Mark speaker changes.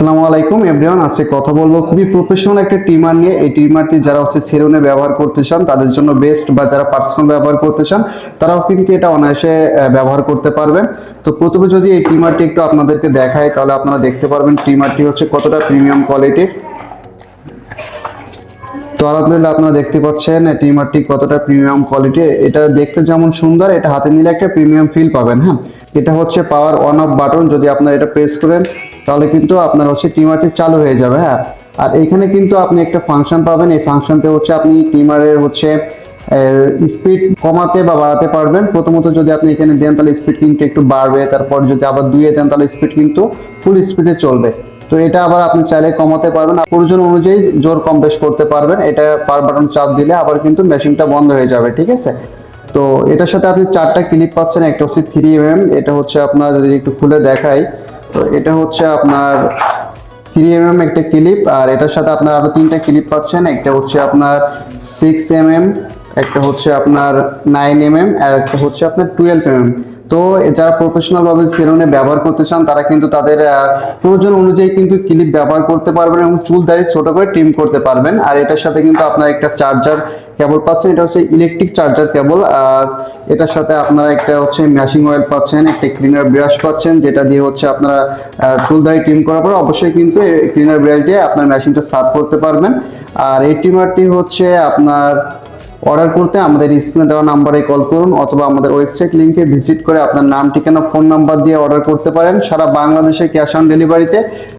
Speaker 1: আসসালামু আলাইকুম এভরিওয়ান, আজকে কথা বলবো খুবই প্রফেশনাল একটা ট্রিমার নিয়ে। এই ট্রিমারটি যারা সেলুনে ব্যবহার করতে চান তাদের জন্য বেস্ট, বা যারা পার্সোনাল ব্যবহার করতে চান তারাও কিন্তু এটা অনায়াসে ব্যবহার করতে পারবেন। তো প্রথমে যদি এই ট্রিমারটি একটু আপনাদেরকে দেখাই তাহলে আপনারা দেখতে পারবেন ট্রিমারটি কতটা প্রিমিয়াম কোয়ালিটির। তো আলহামদুলিল্লাহ আপনারা দেখতে পাচ্ছেন ট্রিমারটি কতটা প্রিমিয়াম কোয়ালিটি। এটা দেখতে যেমন সুন্দর, এটা হাতে নিলে একটা প্রিমিয়াম ফিল পাবেন। হ্যাঁ, এটা পাওয়ার অন অফ বাটন। যদি আপনারা এটা প্রেস করেন তাহলে কিন্তু আপনার ট্রিমারটি চালু হয়ে যাবে। হ্যাঁ, আর এখানে কিন্তু আপনি একটা ফাংশন পাবেন। এই ফাংশনতে আপনি ট্রিমারের স্পিড কমাতে বা বাড়াতে পারবেন। প্রথমত যদি আপনি এখানে দেন তাহলে স্পিড কিন্তু একটু বাড়বে, তারপর যদি আবার দুইয়ে দেন তাহলে স্পিড কিন্তু ফুল স্পিডে চলবে। তো এটা আবার আপনি চাইলে কমাতে পারবেন, প্রয়োজন অনুযায়ী জোর কম বেশ করতে পারবেন। এটা পার বাটন চাপ দিলে আবার কিন্তু মেশিনটা বন্ধ হয়ে যাবে। ঠিক আছে, তো এটার সাথে আপনি চারটা ক্লিপ পাচ্ছেন। একটা 3mm, এটা আপনার যদি একটু খুলে দেখাই, তো এটা আপনার 3mm একটা ক্লিপ। আর এটার সাথে আপনার আরো তিনটা ক্লিপ পাচ্ছেন। একটা আপনার 6mm, একটা আপনার 9mm, আর একটা আপনার 12mm। তো যারা প্রফেশনাল ভাবে সেলুনে ব্যবহার করতে চান তারা কিন্তু তাদের প্রয়োজন অনুযায়ী কিন্তু ক্লিপ ব্যবহার করতে পারবেন এবং চুল দাড়ি ছোট করে ট্রিম করতে পারবেন। আর এটার সাথে কিন্তু আপনার একটা চার্জার কেবল পাচ্ছেন, এটা ইলেকট্রিক চার্জার কেবল। আর এটার সাথে আপনারা একটা ম্যাশিং অয়েল পাচ্ছেন, একটা ক্লিনার ব্রাশ পাচ্ছেন, যেটা দিয়ে আপনারা চুল দাড়ি ট্রিম করার পর অবশ্যই কিন্তু ক্লিনার ব্রাশ দিয়ে আপনার মেশিনটা সাফ করতে পারবেন। আর এই ট্রিমারটি আপনার অর্ডার করতে আমাদের স্ক্রিনে দেওয়া নাম্বারে কল করুন, অথবা আমাদের ওয়েবসাইট লিংকে ভিজিট করে আপনার নাম, ঠিকানা, ফোন নাম্বার দিয়ে অর্ডার করতে পারেন। সারা বাংলাদেশে ক্যাশ অন ডেলিভারিতে